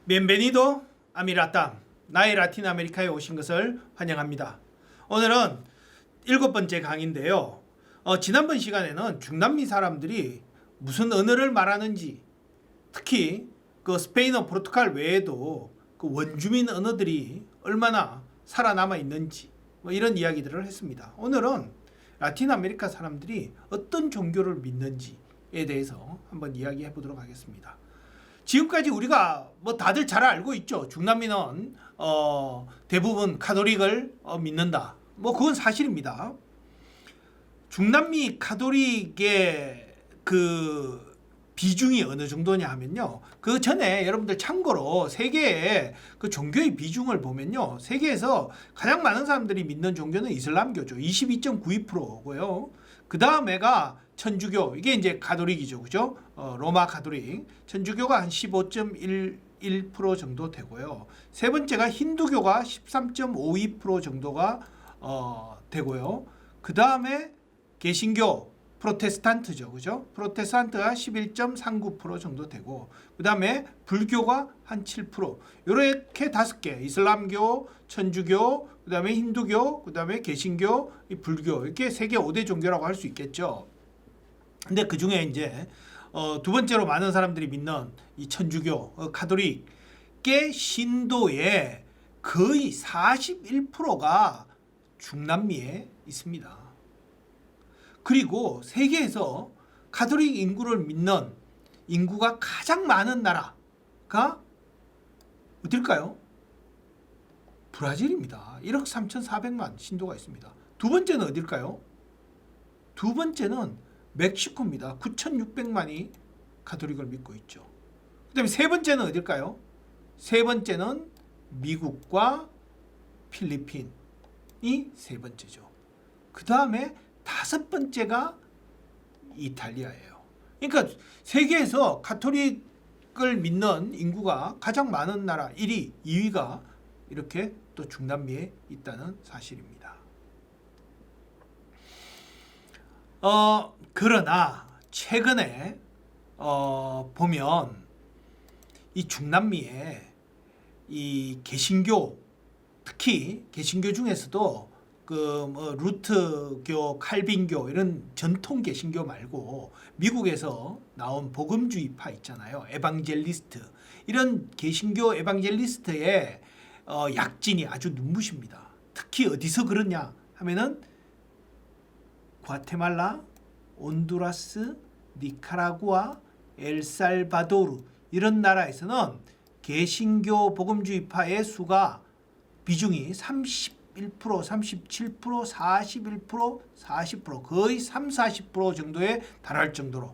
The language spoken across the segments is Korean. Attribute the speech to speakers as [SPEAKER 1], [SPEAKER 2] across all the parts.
[SPEAKER 1] Bienvenido a mi Latam. 나의 라틴 아메리카에 오신 것을 환영합니다. 오늘은 7번째 강의인데요. 지난번 시간에는 중남미 사람들이 무슨 언어를 말하는지, 특히 그 스페인어, 포르투갈 외에도 그 원주민 언어들이 얼마나 살아남아 있는지 이런 이야기들을 했습니다. 오늘은 라틴 아메리카 사람들이 어떤 종교를 믿는지에 대해서 한번 이야기해 보도록 하겠습니다. 지금까지 우리가 다들 잘 알고 있죠. 중남미는 대부분 카톨릭을 믿는다. 그건 사실입니다. 중남미 카톨릭의 그 비중이 어느 정도냐 하면요. 그 전에 여러분들 참고로 세계의 그 종교의 비중을 보면요. 세계에서 가장 많은 사람들이 믿는 종교는 이슬람교죠. 22.92%고요. 그 다음에가 천주교, 이게 이제 가톨릭이죠. 그죠? 로마 가톨릭. 천주교가 한 15.11% 정도 되고요. 세 번째가 힌두교가 13.52% 정도가 되고요. 그 다음에 개신교, 프로테스탄트죠. 그죠? 프로테스탄트가 11.39% 정도 되고, 그 다음에 불교가 한 7%. 이렇게 5개. 이슬람교, 천주교, 그 다음에 힌두교, 그 다음에 개신교, 불교. 이렇게 세계 5대 종교라고 할 수 있겠죠. 근데 그 중에 이제, 두 번째로 많은 사람들이 믿는 이 천주교, 가톨릭의 신도의 거의 41%가 중남미에 있습니다. 그리고 세계에서 가톨릭 인구를 믿는 인구가 가장 많은 나라가 어딜까요? 브라질입니다. 1억 3,400만 신도가 있습니다. 두 번째는 어딜까요? 두 번째는 멕시코입니다. 9,600만이 가톨릭을 믿고 있죠. 그 다음에 세 번째는 어딜까요? 세 번째는 미국과 필리핀이 세 번째죠. 그 다음에 5번째가 이탈리아예요. 그러니까 세계에서 가톨릭을 믿는 인구가 가장 많은 나라 1위, 2위가 이렇게 또 중남미에 있다는 사실입니다. 그러나 최근에 보면 이 중남미에 이 개신교, 특히 개신교 중에서도 루트교, 칼빈교 이런 전통 개신교 말고 미국에서 나온 복음주의파 있잖아요. 에방젤리스트. 이런 개신교 에방젤리스트의 약진이 아주 눈부십니다. 특히 어디서 그러냐 하면은 과테말라, 온두라스, 니카라구아, 엘살바도르 이런 나라에서는 개신교 복음주의파의 수가 비중이 31%, 37%, 41%, 40% 거의 30-40% 정도에 달할 정도로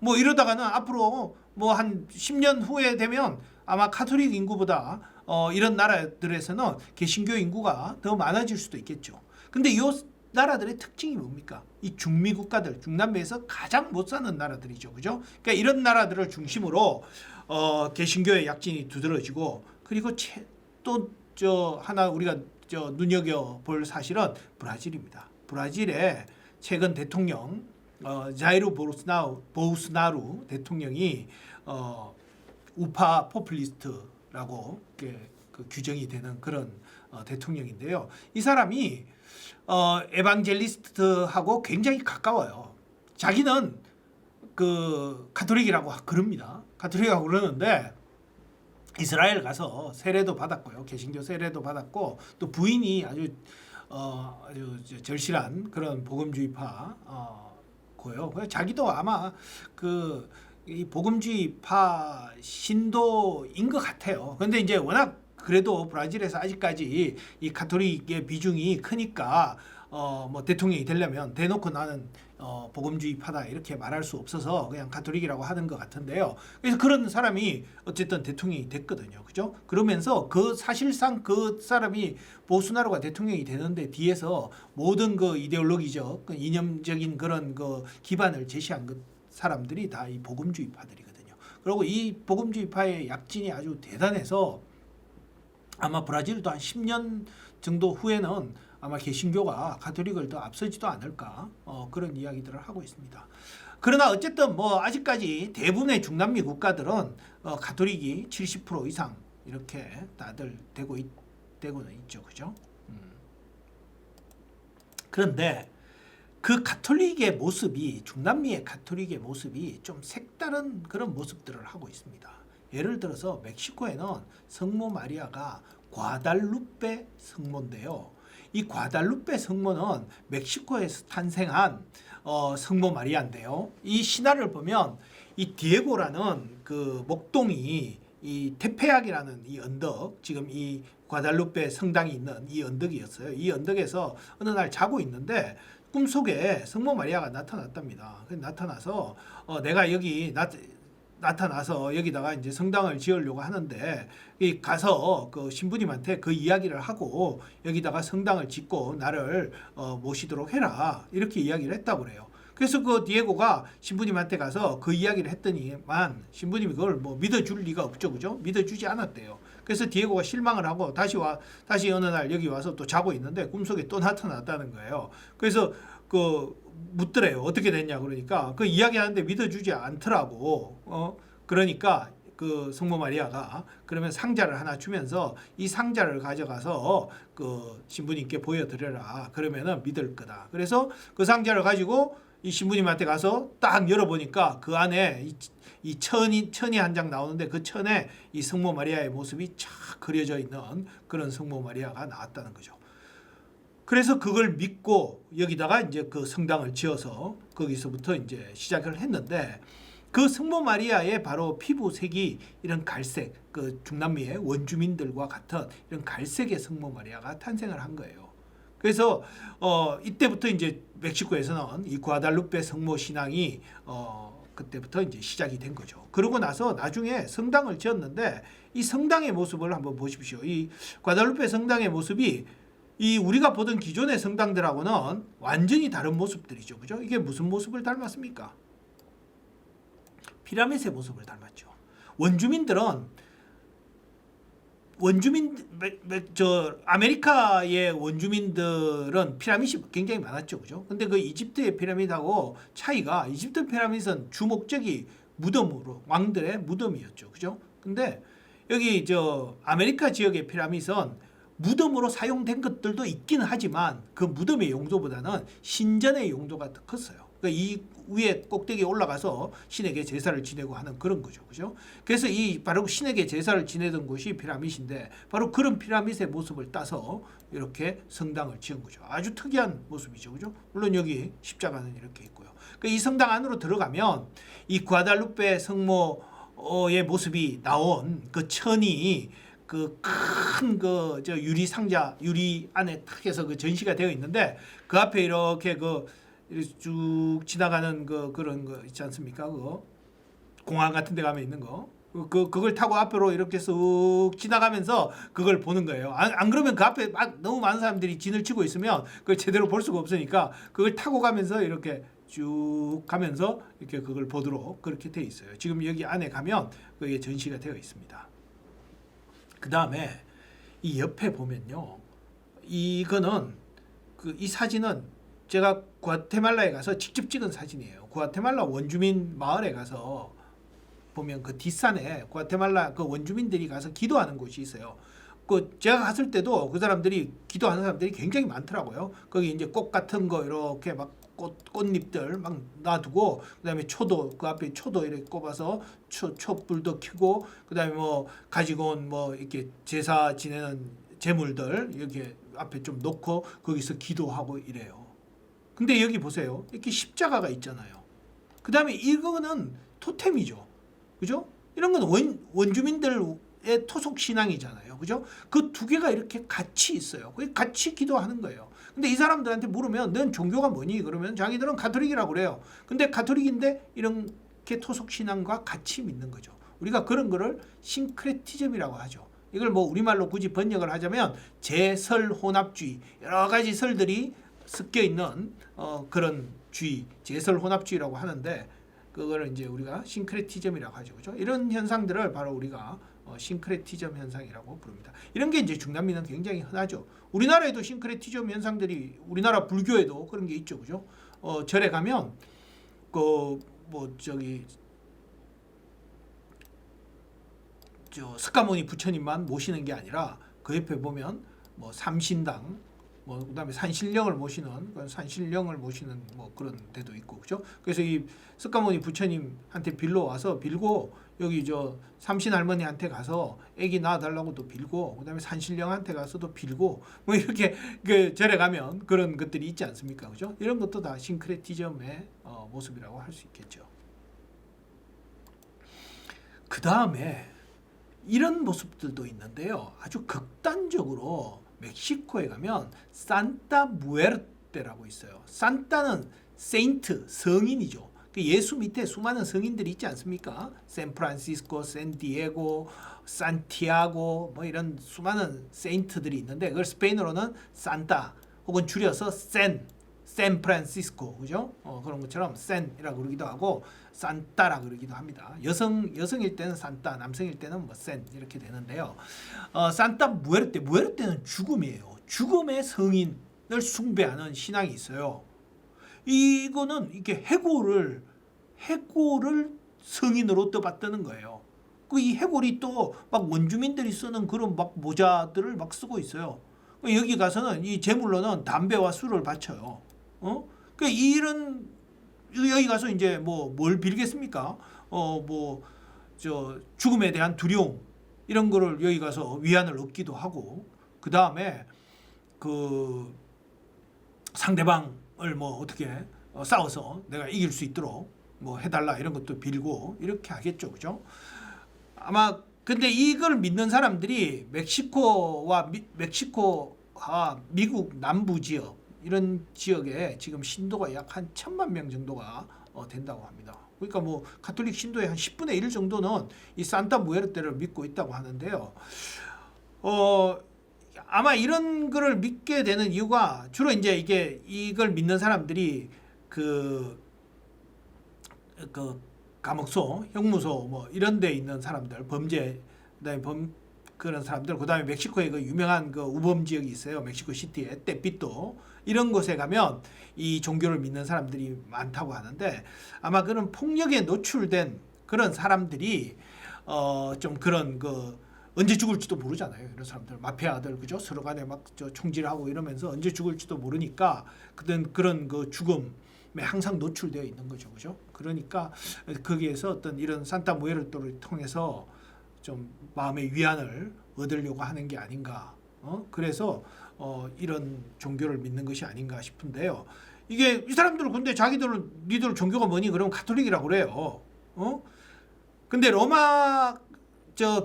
[SPEAKER 1] 이러다가는 앞으로 한 10년 후에 되면 아마 카톨릭 인구보다 이런 나라들에서는 개신교 인구가 더 많아질 수도 있겠죠. 근데 이 나라들의 특징이 뭡니까? 이 중미 국가들, 중남미에서 가장 못 사는 나라들이죠. 그죠? 그러니까 이런 나라들을 중심으로 개신교의 약진이 두드러지고, 그리고 또 하나 우리가 눈여겨볼 사실은 브라질입니다. 브라질의 최근 대통령 자이루 보우스나루 대통령이 우파 포퓰리스트라고 그 규정이 되는 그런 대통령인데요. 이 사람이 에반젤리스트하고 굉장히 가까워요. 자기는 그 가톨릭이라고 그럽니다. 가톨릭이라고 그러는데 이스라엘 가서 세례도 받았고요. 개신교 세례도 받았고, 또 부인이 아주 절실한 그런 복음주의파 고요. 자기도 아마 이 복음주의파 신도인 것 같아요. 그런데 이제 워낙 그래도 브라질에서 아직까지 이 가톨릭의 비중이 크니까 대통령이 되려면 대놓고 나는 복음주의파다 이렇게 말할 수 없어서 그냥 가톨릭이라고 하는 것 같은데요. 그래서 그런 사람이 어쨌든 대통령이 됐거든요. 그죠? 그러면서 사실상 그 사람이 보수나루가 대통령이 되는데 뒤에서 모든 그 이데올로기적, 그 이념적인 그런 그 기반을 제시한 사람들이 다 이 복음주의파들이거든요. 그리고 이 복음주의파의 약진이 아주 대단해서 아마 브라질도 한 10년 정도 후에는 아마 개신교가 가톨릭을 더 앞서지도 않을까 그런 이야기들을 하고 있습니다. 그러나 어쨌든 뭐 아직까지 대부분의 중남미 국가들은 가톨릭이 70% 이상 이렇게 다들 되고는 있죠, 그죠? 그런데 그 가톨릭의 모습이 중남미의 가톨릭의 모습이 좀 색다른 그런 모습들을 하고 있습니다. 예를 들어서 멕시코에는 성모 마리아가 과달루페 성모인데요. 이 과달루페 성모는 멕시코에서 탄생한 성모 마리아인데요. 이 신화를 보면 이 디에고라는 그 목동이 이 테페약이라는 이 언덕, 지금 이 과달루페 성당이 있는 이 언덕이었어요. 이 언덕에서 어느 날 자고 있는데 꿈속에 성모 마리아가 나타났답니다. 나타나서 내가 여기 나타나서 여기다가 이제 성당을 지으려고 하는데 가서 그 신부님한테 그 이야기를 하고 여기다가 성당을 짓고 나를 모시도록 해라, 이렇게 이야기를 했다고 그래요. 그래서 그 디에고가 신부님한테 가서 그 이야기를 했더니만 신부님이 그걸 뭐 믿어줄 리가 없죠, 그죠? 믿어주지 않았대요. 그래서 디에고가 실망을 하고 다시 어느 날 여기 와서 또 자고 있는데 꿈속에 또 나타났다는 거예요. 그래서 그 묻더래요. 어떻게 됐냐 그러니까 그 이야기하는데 믿어주지 않더라고. 그러니까 그 성모 마리아가 그러면 상자를 하나 주면서 이 상자를 가져가서 그 신부님께 보여드려라. 그러면은 믿을 거다. 그래서 그 상자를 가지고 이 신부님한테 가서 딱 열어보니까 그 안에 이 천이 한 장 나오는데 그 천에 이 성모 마리아의 모습이 쫙 그려져 있는 그런 성모 마리아가 나왔다는 거죠. 그래서 그걸 믿고 여기다가 이제 그 성당을 지어서 거기서부터 이제 시작을 했는데 그 성모 마리아의 바로 피부색이 이런 갈색, 그 중남미의 원주민들과 같은 이런 갈색의 성모 마리아가 탄생을 한 거예요. 그래서 이때부터 이제 멕시코에서는 이 과달루페 성모 신앙이 그때부터 이제 시작이 된 거죠. 그러고 나서 나중에 성당을 지었는데 이 성당의 모습을 한번 보십시오. 이 과달루페 성당의 모습이 이 우리가 보던 기존의 성당들하고는 완전히 다른 모습들이죠, 그죠? 이게 무슨 모습을 닮았습니까? 피라밋의 모습을 닮았죠. 아메리카의 원주민들은 피라밋이 굉장히 많았죠, 그죠? 근데 그 이집트의 피라밋하고 차이가, 이집트 피라밋은 주 목적이 무덤으로, 왕들의 무덤이었죠, 그죠? 근데 여기 아메리카 지역의 피라밋은 무덤으로 사용된 것들도 있긴 하지만 그 무덤의 용도보다는 신전의 용도가 더 컸어요. 그러니까 이 위에 꼭대기에 올라가서 신에게 제사를 지내고 하는 그런 거죠, 그죠? 그래서 바로 신에게 제사를 지내던 곳이 피라밋인데 바로 그런 피라밋의 모습을 따서 이렇게 성당을 지은 거죠. 아주 특이한 모습이죠, 그죠? 물론 여기 십자가는 이렇게 있고요. 그러니까 이 성당 안으로 들어가면 이 과달루페 성모의 모습이 나온 그 천이 그 큰 유리 상자, 유리 안에 탁 해서 그 전시가 되어 있는데 그 앞에 이렇게 쭉 지나가는 그런 거 있지 않습니까? 그거 공항 같은 데 가면 있는 거. 그걸 타고 앞으로 이렇게 쑥 지나가면서 그걸 보는 거예요. 안 그러면 그 앞에 너무 많은 사람들이 진을 치고 있으면 그걸 제대로 볼 수가 없으니까 그걸 타고 가면서 이렇게 쭉 가면서 이렇게 그걸 보도록 그렇게 돼 있어요. 지금 여기 안에 가면 그게 전시가 되어 있습니다. 그 다음에 이 옆에 보면요, 이거는 이 사진은 제가 과테말라에 가서 직접 찍은 사진이에요. 과테말라 원주민 마을에 가서 보면 그 뒷산에 과테말라 그 원주민들이 가서 기도하는 곳이 있어요. 제가 갔을 때도 그 사람들이 기도하는 사람들이 굉장히 많더라고요. 거기 이제 꽃 같은 거 이렇게 막 꽃잎들 막 놔두고 그다음에 초도, 그 앞에 초도 이렇게 꼽아서 촛불도 켜고 그다음에 뭐 가지고 온 뭐 이렇게 제사 지내는 제물들 이렇게 앞에 좀 놓고 거기서 기도하고 이래요. 근데 여기 보세요. 이렇게 십자가가 있잖아요. 그다음에 이거는 토템이죠, 그죠? 이런 건 원주민들의 토속 신앙이잖아요, 그죠? 그 두 개가 이렇게 같이 있어요. 같이 기도하는 거예요. 근데 이 사람들한테 물으면 넌 종교가 뭐니? 그러면 자기들은 가톨릭이라고 그래요. 근데 가톨릭인데 이렇게 토속 신앙과 같이 믿는 거죠. 우리가 그런 거를 싱크레티즘이라고 하죠. 이걸 뭐 우리말로 굳이 번역을 하자면 제설 혼합주의, 여러 가지 설들이 섞여 있는 그런 주의, 제설 혼합주의라고 하는데 그거를 이제 우리가 싱크레티즘이라고 하죠, 그죠? 이런 현상들을 바로 우리가 싱크레티즘 현상이라고 부릅니다. 이런 게 이제 중남미는 굉장히 흔하죠. 우리나라에도 싱크레티즘 현상들이 우리나라 불교에도 그런 게 있죠, 그죠? 절에 가면 석가모니 부처님만 모시는 게 아니라 그 옆에 보면 삼신당, 그다음에 산신령을 모시는 그런 데도 있고, 그죠? 그래서 이 석가모니 부처님한테 빌러 와서 빌고, 여기 삼신 할머니한테 가서 아기 낳아달라고도 빌고, 그다음에 산신령한테 가서도 빌고, 이렇게 그 절에 가면 그런 것들이 있지 않습니까, 그죠? 이런 것도 다 싱크레티즘의 모습이라고 할 수 있겠죠. 그 다음에 이런 모습들도 있는데요. 아주 극단적으로 멕시코에 가면 산타 무에르테라고 있어요. 산타는 세인트, 성인이죠. 예수 밑에 수많은 성인들이 있지 않습니까? 샌프란시스코, 샌디에고, 산티아고 이런 수많은 세인트들이 있는데, 그걸 스페인어로는 산타 혹은 줄여서 샌프란시스코, 그죠? 그런 것처럼 샌이라고 그러기도 하고 산타라 그러기도 합니다. 여성일 때는 산타, 남성일 때는 샌 이렇게 되는데요. 산타 무에르테는 죽음이에요. 죽음의 성인을 숭배하는 신앙이 있어요. 이거는 이렇게 해골을 성인으로 떠받드는 거예요. 이 해골이 또 막 원주민들이 쓰는 그런 막 모자들을 막 쓰고 있어요. 여기 가서는 이 제물로는 담배와 술을 바쳐요. 여기 가서 이제 뭘 빌겠습니까? 죽음에 대한 두려움 이런 거를 여기 가서 위안을 얻기도 하고, 그 다음에 그 상대방을 어떻게 싸워서 내가 이길 수 있도록 해달라 이런 것도 빌고 이렇게 하겠죠, 그죠? 아마 근데 이걸 믿는 사람들이 멕시코와 미국 남부 지역 이런 지역에 지금 신도가 약 한 1,000만 명 정도가 된다고 합니다. 그러니까 가톨릭 신도의 한 10분의 1 정도는 이 산타 무에르테를 믿고 있다고 하는데요. 아마 이런 거를 믿게 되는 이유가 주로 이제 이걸 믿는 사람들이 그 감옥소, 형무소 이런 데 있는 사람들, 범죄, 그다음에 그런 사람들, 그다음에 멕시코에 그 유명한 그 우범 지역이 있어요. 멕시코 시티에 떼피또 이런 곳에 가면 이 종교를 믿는 사람들이 많다고 하는데, 아마 그런 폭력에 노출된 그런 사람들이 좀 그런 언제 죽을지도 모르잖아요. 이런 사람들 마피아들, 그죠? 서로 간에 막 총질하고 이러면서 언제 죽을지도 모르니까 그런 죽음에 항상 노출되어 있는 거죠, 그죠? 그러니까 거기에서 어떤 이런 산타 무에르테를 통해서 좀 마음의 위안을 얻으려고 하는 게 아닌가. 그래서 이런 종교를 믿는 것이 아닌가 싶은데요. 이게 이 사람들은 근데 니들 종교가 뭐니? 그러면 가톨릭이라고 그래요. 근데 로마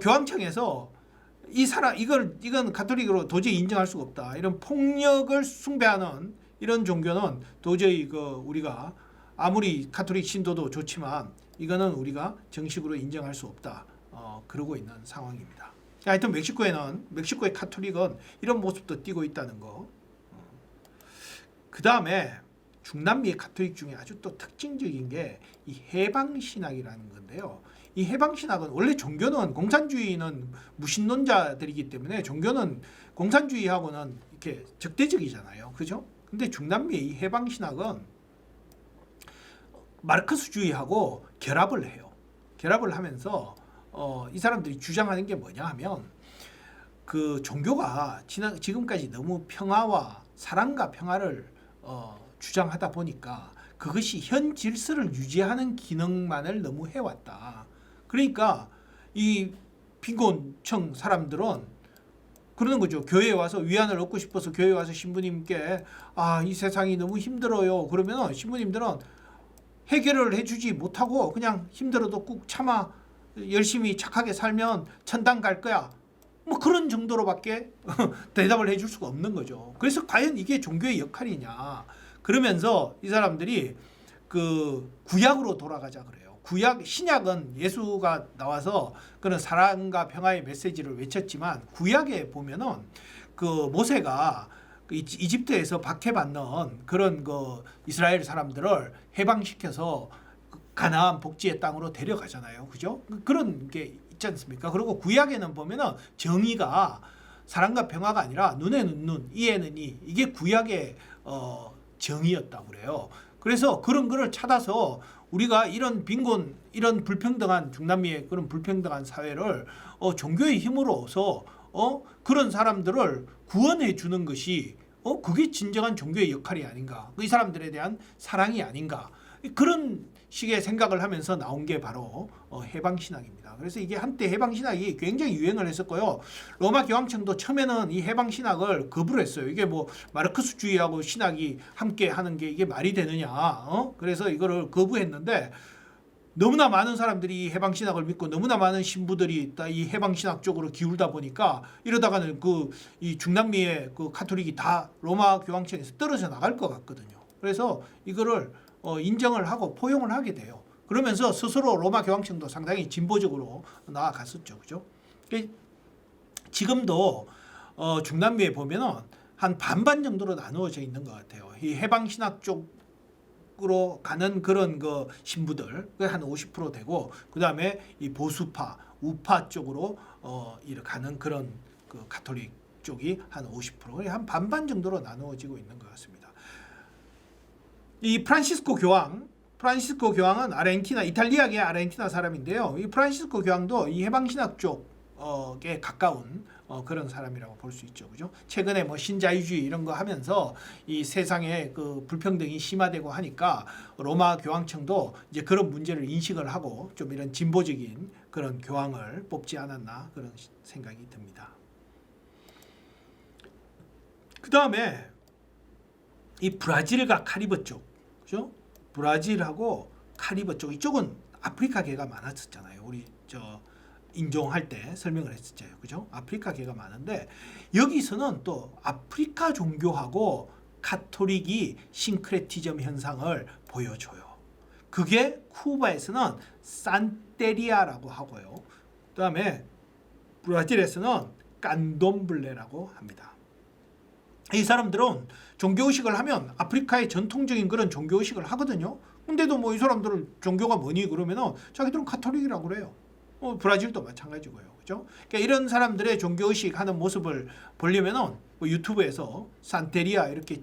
[SPEAKER 1] 교황청에서 이건 가톨릭으로 도저히 인정할 수가 없다. 이런 폭력을 숭배하는 이런 종교는 도저히 우리가 아무리 가톨릭 신도도 좋지만 이거는 우리가 정식으로 인정할 수 없다. 그러고 있는 상황입니다. 하여튼 멕시코의 가톨릭은 이런 모습도 띠고 있다는 거. 그 다음에 중남미의 가톨릭 중에 아주 또 특징적인 게 이 해방신학이라는 건데요. 이 해방신학은 원래 종교는 공산주의는 무신론자들이기 때문에 종교는 공산주의하고는 이렇게 적대적이잖아요, 그죠? 근데 중남미의 이 해방신학은 마르크스주의하고 결합을 해요. 결합을 하면서 이 사람들이 주장하는 게 뭐냐 하면, 그 종교가 지금까지 너무 평화와 사랑과 평화를 주장하다 보니까 그것이 현 질서를 유지하는 기능만을 너무 해왔다. 그러니까 이 빈곤층 사람들은 그러는 거죠. 교회에 와서 위안을 얻고 싶어서 교회에 와서 신부님께 이 세상이 너무 힘들어요. 그러면 신부님들은 해결을 해주지 못하고 그냥 힘들어도 꾹 참아 열심히 착하게 살면 천당 갈 거야. 그런 정도로밖에 대답을 해줄 수가 없는 거죠. 그래서 과연 이게 종교의 역할이냐. 그러면서 이 사람들이 그 구약으로 돌아가자 그래요. 신약은 예수가 나와서 그런 사랑과 평화의 메시지를 외쳤지만, 구약에 보면은 그 모세가 이집트에서 박해받는 그런 이스라엘 사람들을 해방시켜서 가나안 복지의 땅으로 데려가잖아요, 그죠? 그런 게 있지 않습니까? 그리고 구약에는 보면은 정의가 사랑과 평화가 아니라 눈에는 눈, 이에는 이, 이게 구약의 정의였다고 그래요. 그래서 그런 거를 찾아서 우리가 이런 빈곤, 이런 불평등한 중남미의 그런 불평등한 사회를 종교의 힘으로서 그런 사람들을 구원해 주는 것이 그게 진정한 종교의 역할이 아닌가, 이 사람들에 대한 사랑이 아닌가, 그런 식의 생각을 하면서 나온 게 바로 해방신학입니다. 그래서 이게 한때 해방신학이 굉장히 유행을 했었고요. 로마 교황청도 처음에는 이 해방신학을 거부를 했어요. 이게 뭐 마르크스주의하고 신학이 함께 하는 게 이게 말이 되느냐, 그래서 이거를 거부했는데, 너무나 많은 사람들이 이 해방신학을 믿고 너무나 많은 신부들이 이 해방신학 쪽으로 기울다 보니까 이러다가는 이 중남미의 그 카톨릭이 다 로마 교황청에서 떨어져 나갈 것 같거든요. 그래서 이거를 인정을 하고 포용을 하게 돼요. 그러면서 스스로 로마 교황청도 상당히 진보적으로 나아갔었죠. 그죠? 지금도 중남미에 보면은 한 반반 정도로 나누어져 있는 것 같아요. 이 해방신학 쪽으로 가는 그런 그 신부들 한 50% 되고, 그 다음에 이 보수파, 우파 쪽으로 가는 그런 그 가톨릭 쪽이 한 50%, 한 반반 정도로 나누어지고 있는 것 같습니다. 이 프란시스코 교황은 아르헨티나, 이탈리아계 아르헨티나 사람인데요. 이 프란시스코 교황도 이 해방신학 쪽에 가까운 그런 사람이라고 볼 수 있죠. 그죠? 최근에 뭐 신자유주의 이런 거 하면서 이 세상에 그 불평등이 심화되고 하니까 로마 교황청도 이제 그런 문제를 인식을 하고 좀 이런 진보적인 그런 교황을 뽑지 않았나, 그런 생각이 듭니다. 그 다음에 이 브라질과 카리브 쪽, 그죠? 브라질하고 카리브 쪽, 이쪽은 아프리카계가 많았었잖아요. 우리 인종할 때 설명을 했었죠. 그죠? 아프리카계가 많은데, 여기서는 또 아프리카 종교하고 가톨릭이 싱크레티즘 현상을 보여줘요. 그게 쿠바에서는 산테리아라고 하고요. 그 다음에 브라질에서는 깐돔블레라고 합니다. 이 사람들은 종교의식을 하면 아프리카의 전통적인 그런 종교의식을 하거든요. 근데도 뭐 이 사람들은 종교가 뭐니 그러면은 자기들은 가톨릭이라고 그래요. 브라질도 마찬가지고요. 그죠? 그러니까 이런 사람들의 종교의식 하는 모습을 보려면은 뭐 유튜브에서 산테리아 이렇게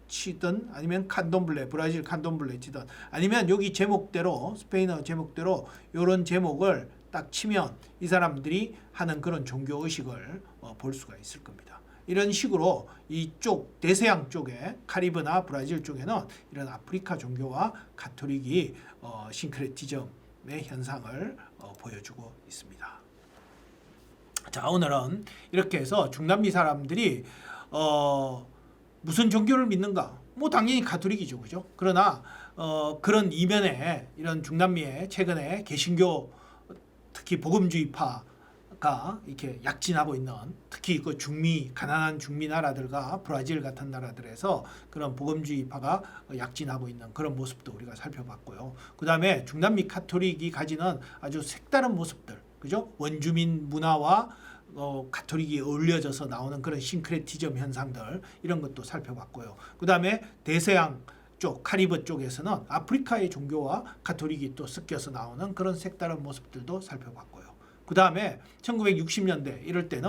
[SPEAKER 1] 치든, 아니면 칸돔블레, 브라질 칸돔블레 치든, 아니면 여기 제목대로, 스페인어 제목대로 이런 제목을 딱 치면 이 사람들이 하는 그런 종교의식을 볼 수가 있을 겁니다. 이런 식으로 이쪽 대서양 쪽에, 카리브나 브라질 쪽에는 이런 아프리카 종교와 가톨릭이 싱크레티즘의 현상을 보여주고 있습니다. 자, 오늘은 이렇게 해서 중남미 사람들이 무슨 종교를 믿는가? 뭐 당연히 가톨릭이죠, 그죠? 그러나 그런 이면에 이런 중남미에 최근에 개신교, 특히 복음주의파 가 이렇게 약진하고 있는, 특히 그 가난한 중미 나라들과 브라질 같은 나라들에서 그런 복음주의파가 약진하고 있는 그런 모습도 우리가 살펴봤고요. 그 다음에 중남미 카톨릭이 가지는 아주 색다른 모습들, 그죠? 원주민 문화와 가톨릭이 어울려져서 나오는 그런 싱크레티즘 현상들, 이런 것도 살펴봤고요. 그 다음에 대서양 쪽, 카리브 쪽에서는 아프리카의 종교와 가톨릭이 또 섞여서 나오는 그런 색다른 모습들도 살펴봤고요. 그 다음에 1960년대 이럴 때는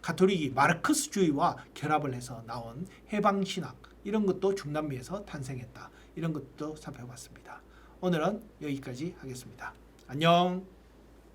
[SPEAKER 1] 가톨릭이 마르크스주의와 결합을 해서 나온 해방신학, 이런 것도 중남미에서 탄생했다, 이런 것도 살펴봤습니다. 오늘은 여기까지 하겠습니다. 안녕.